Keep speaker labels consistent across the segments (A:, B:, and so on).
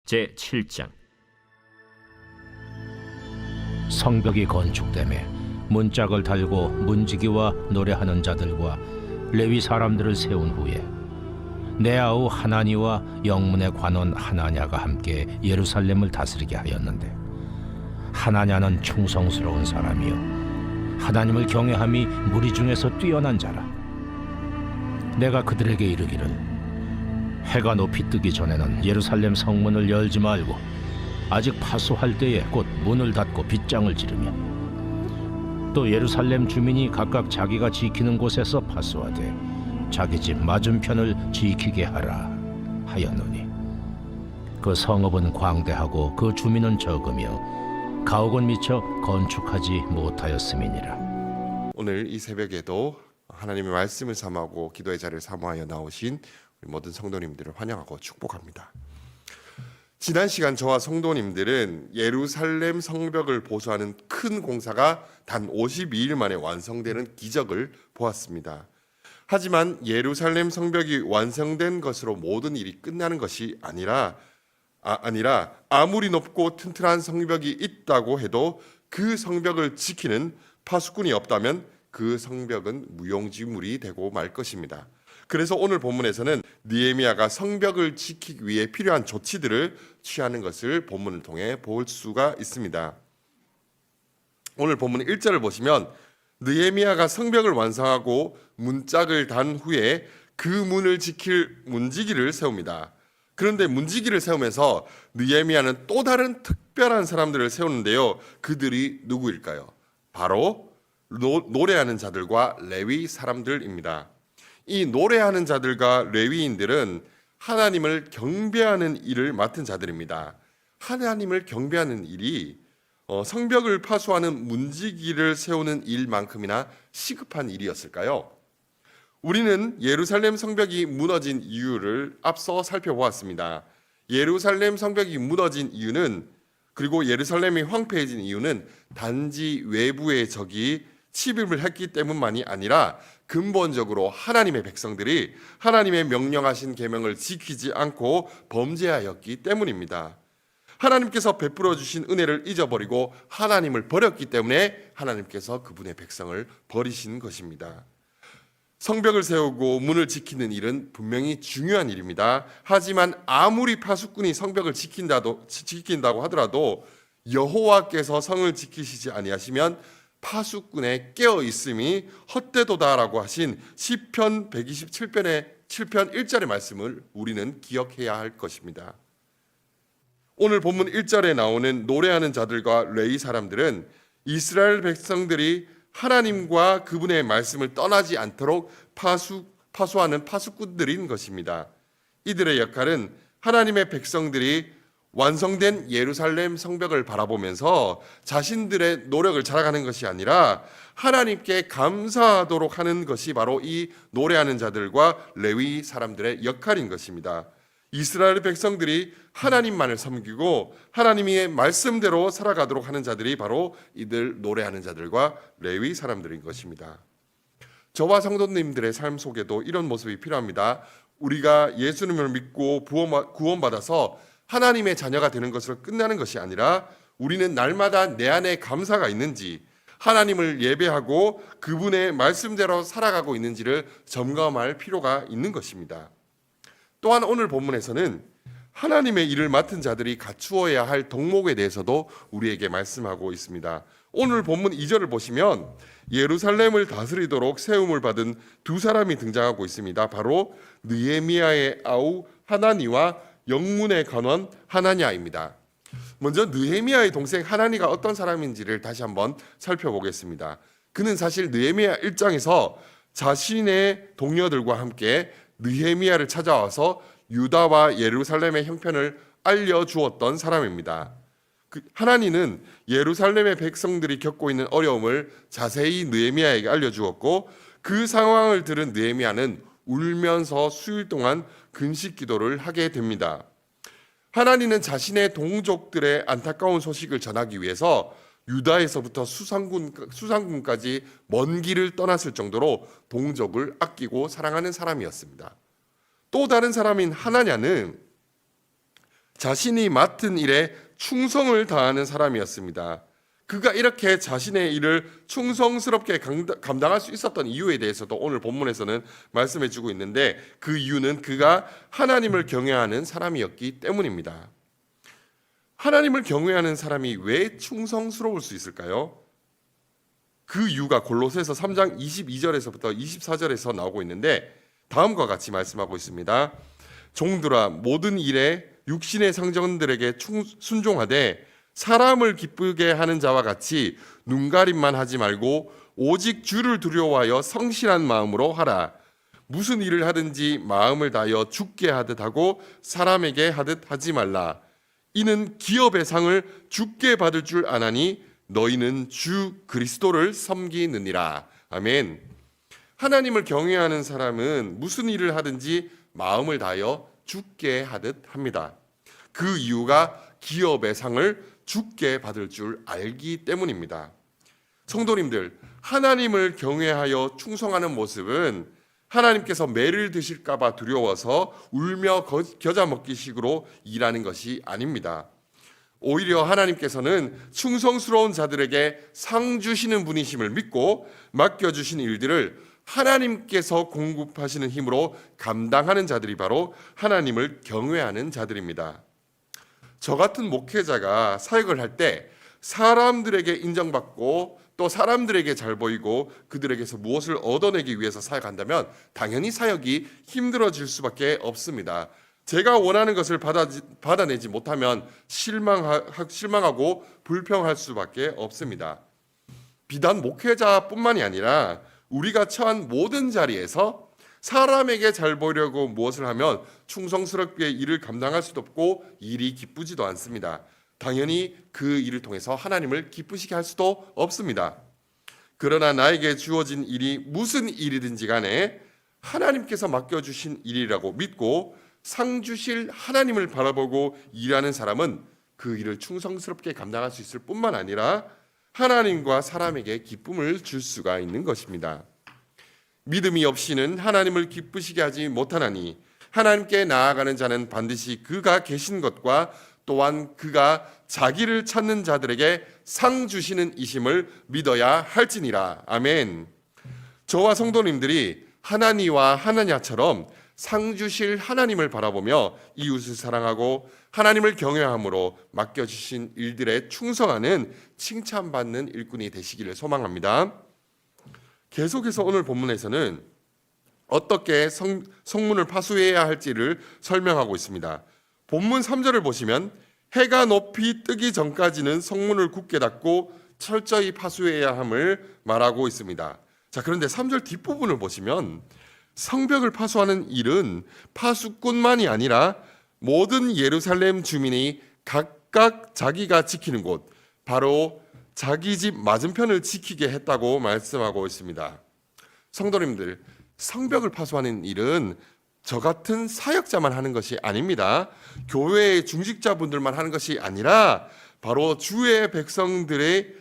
A: 제7장.
B: 성벽이 건축되매 문짝을 달고 문지기와 노래하는 자들과 레위 사람들을 세운 후에 내 아우 하나니와 영문의 관원 하나냐가 함께 예루살렘을 다스리게 하였는데, 하나냐는 충성스러운 사람이요 하나님을 경외함이 무리 중에서 뛰어난 자라. 내가 그들에게 이르기를, 해가 높이 뜨기 전에는 예루살렘 성문을 열지 말고 아직 파수할 때에 곧 문을 닫고 빗장을 지르며, 또 예루살렘 주민이 각각 자기가 지키는 곳에서 파수하되 자기 집 맞은편을 지키게 하라 하였노니, 그 성읍은 광대하고 그 주민은 적으며 가옥은 미처 건축하지 못하였음이니라.
C: 오늘 이 새벽에도 하나님의 말씀을 삼하고 기도의 자리를 사모하여 나오신 우리 모든 성도님들을 환영하고 축복합니다. 지난 시간 저와 성도님들은 예루살렘 성벽을 보수하는 큰 공사가 단 52일 만에 완성되는 기적을 보았습니다. 하지만 예루살렘 성벽이 완성된 것으로 모든 일이 끝나는 것이 아니라 아무리 높고 튼튼한 성벽이 있다고 해도 그 성벽을 지키는 파수꾼이 없다면 그 성벽은 무용지물이 되고 말 것입니다. 그래서 오늘 본문에서는 느헤미야가 성벽을 지키기 위해 필요한 조치들을 취하는 것을 본문을 통해 볼 수가 있습니다. 오늘 본문 1절을 보시면 느헤미야가 성벽을 완성하고 문짝을 단 후에 그 문을 지킬 문지기를 세웁니다. 그런데 문지기를 세우면서 느헤미야는 또 다른 특별한 사람들을 세우는데요. 그들이 누구일까요? 바로 노래하는 자들과 레위 사람들입니다. 이 노래하는 자들과 레위인들은 하나님을 경배하는 일을 맡은 자들입니다. 하나님을 경배하는 일이 성벽을 파수하는 문지기를 세우는 일만큼이나 시급한 일이었을까요? 우리는 예루살렘 성벽이 무너진 이유를 앞서 살펴보았습니다. 예루살렘 성벽이 무너진 이유는, 그리고 예루살렘이 황폐해진 이유는 단지 외부의 적이 침입을 했기 때문만이 아니라 근본적으로 하나님의 백성들이 하나님의 명령하신 계명을 지키지 않고 범죄하였기 때문입니다. 하나님께서 베풀어 주신 은혜를 잊어버리고 하나님을 버렸기 때문에 하나님께서 그분의 백성을 버리신 것입니다. 성벽을 세우고 문을 지키는 일은 분명히 중요한 일입니다. 하지만 아무리 파수꾼이 성벽을 지킨다고 하더라도 여호와께서 성을 지키시지 아니하시면 파수꾼의 깨어 있음이 헛되도다라고 하신 시편 127편의 7편 1절의 말씀을 우리는 기억해야 할 것입니다. 오늘 본문 1절에 나오는 노래하는 자들과 레위 사람들은 이스라엘 백성들이 하나님과 그분의 말씀을 떠나지 않도록 파수하는 파수꾼들인 것입니다. 이들의 역할은 하나님의 백성들이 완성된 예루살렘 성벽을 바라보면서 자신들의 노력을 자랑하는 것이 아니라 하나님께 감사하도록 하는 것이 바로 이 노래하는 자들과 레위 사람들의 역할인 것입니다. 이스라엘 백성들이 하나님만을 섬기고 하나님의 말씀대로 살아가도록 하는 자들이 바로 이들 노래하는 자들과 레위 사람들인 것입니다. 저와 성도님들의 삶 속에도 이런 모습이 필요합니다. 우리가 예수님을 믿고 구원받아서 하나님의 자녀가 되는 것으로 끝나는 것이 아니라 우리는 날마다 내 안에 감사가 있는지, 하나님을 예배하고 그분의 말씀대로 살아가고 있는지를 점검할 필요가 있는 것입니다. 또한 오늘 본문에서는 하나님의 일을 맡은 자들이 갖추어야 할 덕목에 대해서도 우리에게 말씀하고 있습니다. 오늘 본문 2절을 보시면 예루살렘을 다스리도록 세움을 받은 두 사람이 등장하고 있습니다. 바로 느헤미야의 아우 하나니와 영문의 관원 하나냐입니다. 먼저 느헤미야의 동생 하나니가 어떤 사람인지를 다시 한번 살펴보겠습니다. 그는 사실 느헤미야 1장에서 자신의 동료들과 함께 느헤미야를 찾아와서 유다와 예루살렘의 형편을 알려주었던 사람입니다. 하나니는 예루살렘의 백성들이 겪고 있는 어려움을 자세히 느헤미야에게 알려주었고, 그 상황을 들은 느헤미야는 울면서 수일 동안 금식 기도를 하게 됩니다. 하나니는 자신의 동족들의 안타까운 소식을 전하기 위해서 유다에서부터 수상군까지 먼 길을 떠났을 정도로 동족을 아끼고 사랑하는 사람이었습니다. 또 다른 사람인 하나냐는 자신이 맡은 일에 충성을 다하는 사람이었습니다. 그가 이렇게 자신의 일을 충성스럽게 감당할 수 있었던 이유에 대해서도 오늘 본문에서는 말씀해 주고 있는데, 그 이유는 그가 하나님을 경외하는 사람이었기 때문입니다. 하나님을 경외하는 사람이 왜 충성스러울 수 있을까요? 그 이유가 골로새서 3장 22절에서부터 24절에서 나오고 있는데, 다음과 같이 말씀하고 있습니다. 종들아, 모든 일에 육신의 상전들에게 순종하되 사람을 기쁘게 하는 자와 같이 눈가림만 하지 말고 오직 주를 두려워하여 성실한 마음으로 하라. 무슨 일을 하든지 마음을 다하여 주께 하듯 하고 사람에게 하듯 하지 말라. 이는 기업의 상을 주께 받을 줄 아나니 너희는 주 그리스도를 섬기느니라. 아멘. 하나님을 경외하는 사람은 무슨 일을 하든지 마음을 다하여 주께 하듯 합니다. 그 이유가 기업의 상을 주께 받을 줄 알기 때문입니다. 성도님들, 하나님을 경외하여 충성하는 모습은 하나님께서 매를 드실까 봐 두려워서 울며 겨자 먹기식으로 일하는 것이 아닙니다. 오히려 하나님께서는 충성스러운 자들에게 상 주시는 분이심을 믿고 맡겨주신 일들을 하나님께서 공급하시는 힘으로 감당하는 자들이 바로 하나님을 경외하는 자들입니다. 저 같은 목회자가 사역을 할 때 사람들에게 인정받고 또 사람들에게 잘 보이고 그들에게서 무엇을 얻어내기 위해서 사역한다면 당연히 사역이 힘들어질 수밖에 없습니다. 제가 원하는 것을 받아내지 못하면 실망하고 불평할 수밖에 없습니다. 비단 목회자뿐만이 아니라 우리가 처한 모든 자리에서 사람에게 잘 보이려고 무엇을 하면 충성스럽게 일을 감당할 수도 없고 일이 기쁘지도 않습니다. 당연히 그 일을 통해서 하나님을 기쁘시게 할 수도 없습니다. 그러나 나에게 주어진 일이 무슨 일이든지 간에 하나님께서 맡겨주신 일이라고 믿고 상 주실 하나님을 바라보고 일하는 사람은 그 일을 충성스럽게 감당할 수 있을 뿐만 아니라 하나님과 사람에게 기쁨을 줄 수가 있는 것입니다. 믿음이 없이는 하나님을 기쁘시게 하지 못하나니 하나님께 나아가는 자는 반드시 그가 계신 것과 또한 그가 자기를 찾는 자들에게 상 주시는 이심을 믿어야 할지니라. 아멘. 저와 성도님들이 하나니와 하나냐처럼 상 주실 하나님을 바라보며 이웃을 사랑하고 하나님을 경외함으로 맡겨주신 일들에 충성하는 칭찬받는 일꾼이 되시기를 소망합니다. 계속해서 오늘 본문에서는 어떻게 성문을 파수해야 할지를 설명하고 있습니다. 본문 3절을 보시면 해가 높이 뜨기 전까지는 성문을 굳게 닫고 철저히 파수해야 함을 말하고 있습니다. 자, 그런데 3절 뒷부분을 보시면 성벽을 파수하는 일은 파수꾼만이 아니라 모든 예루살렘 주민이 각각 자기가 지키는 곳, 바로 자기 집 맞은편을 지키게 했다고 말씀하고 있습니다. 성도님들, 성벽을 파수하는 일은 저 같은 사역자만 하는 것이 아닙니다. 교회의 중직자분들만 하는 것이 아니라 바로 주의 백성들이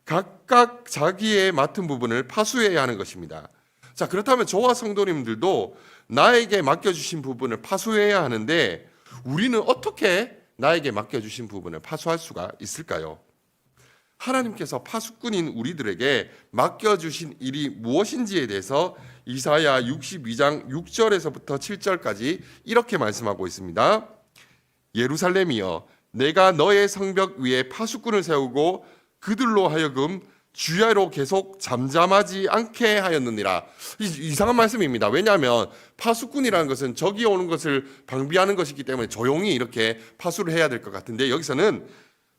C: 각각 자기의 맡은 부분을 파수해야 하는 것입니다. 자, 그렇다면 저와 성도님들도 나에게 맡겨주신 부분을 파수해야 하는데 우리는 어떻게 나에게 맡겨주신 부분을 파수할 수가 있을까요? 하나님께서 파수꾼인 우리들에게 맡겨주신 일이 무엇인지에 대해서 이사야 62장 6절에서부터 7절까지 이렇게 말씀하고 있습니다. 예루살렘이여, 내가 너의 성벽 위에 파수꾼을 세우고 그들로 하여금 주야로 계속 잠잠하지 않게 하였느니라. 이상한 말씀입니다. 왜냐하면 파수꾼이라는 것은 적이 오는 것을 방비하는 것이기 때문에 조용히 이렇게 파수를 해야 될 것 같은데 여기서는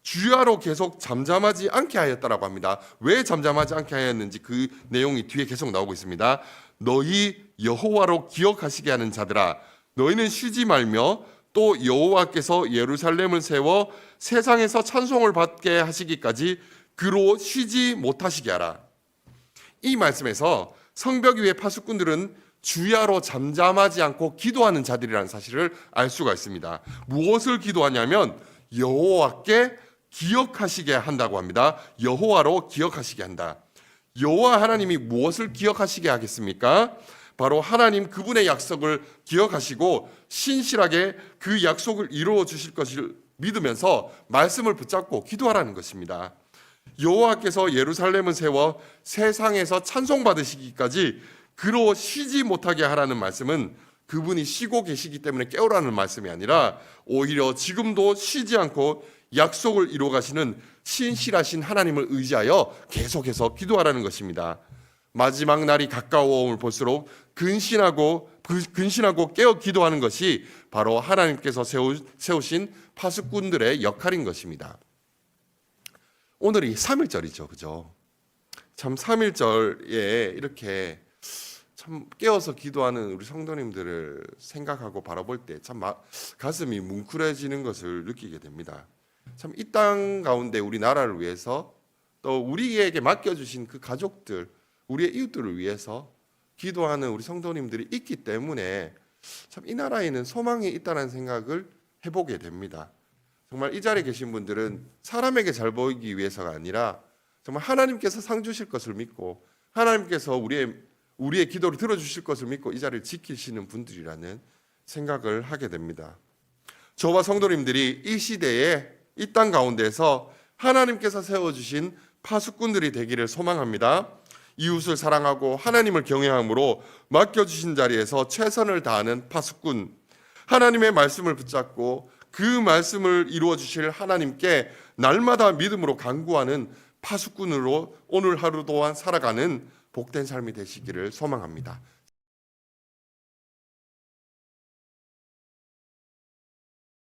C: 주야로 계속 잠잠하지 않게 하였다라고 합니다. 왜 잠잠하지 않게 하였는지 그 내용이 뒤에 계속 나오고 있습니다. 너희 여호와로 기억하시게 하는 자들아, 너희는 쉬지 말며 또 여호와께서 예루살렘을 세워 세상에서 찬송을 받게 하시기까지 그로 쉬지 못하시게 하라. 이 말씀에서 성벽 위의 파수꾼들은 주야로 잠잠하지 않고 기도하는 자들이라는 사실을 알 수가 있습니다. 무엇을 기도하냐면 여호와께 기억하시게 한다고 합니다. 여호와로 기억하시게 한다. 여호와 하나님이 무엇을 기억하시게 하겠습니까? 바로 하나님 그분의 약속을 기억하시고 신실하게 그 약속을 이루어 주실 것을 믿으면서 말씀을 붙잡고 기도하라는 것입니다. 여호와께서 예루살렘을 세워 세상에서 찬송받으시기까지 그로 쉬지 못하게 하라는 말씀은 그분이 쉬고 계시기 때문에 깨우라는 말씀이 아니라 오히려 지금도 쉬지 않고 약속을 이루어 가시는 신실하신 하나님을 의지하여 계속해서 기도하라는 것입니다. 마지막 날이 가까워옴을 볼수록 근신하고 깨어 기도하는 것이 바로 하나님께서 세우신 파수꾼들의 역할인 것입니다. 오늘이 3일절이죠. 그죠? 참 3일절에 이렇게 참 깨어서 기도하는 우리 성도님들을 생각하고 바라볼 때 참 가슴이 뭉클해지는 것을 느끼게 됩니다. 참 이 땅 가운데 우리 나라를 위해서 또 우리에게 맡겨주신 그 가족들, 우리의 이웃들을 위해서 기도하는 우리 성도님들이 있기 때문에 참 이 나라에는 소망이 있다는 생각을 해보게 됩니다. 정말 이 자리에 계신 분들은 사람에게 잘 보이기 위해서가 아니라 정말 하나님께서 상 주실 것을 믿고 하나님께서 우리의 기도를 들어주실 것을 믿고 이 자리를 지키시는 분들이라는 생각을 하게 됩니다. 저와 성도님들이 이 시대에 이 땅 가운데서 하나님께서 세워주신 파수꾼들이 되기를 소망합니다. 이웃을 사랑하고 하나님을 경외함으로 맡겨주신 자리에서 최선을 다하는 파수꾼, 하나님의 말씀을 붙잡고 그 말씀을 이루어 주실 하나님께 날마다 믿음으로 간구하는 파수꾼으로 오늘 하루 동안 살아가는 복된 삶이 되시기를 소망합니다.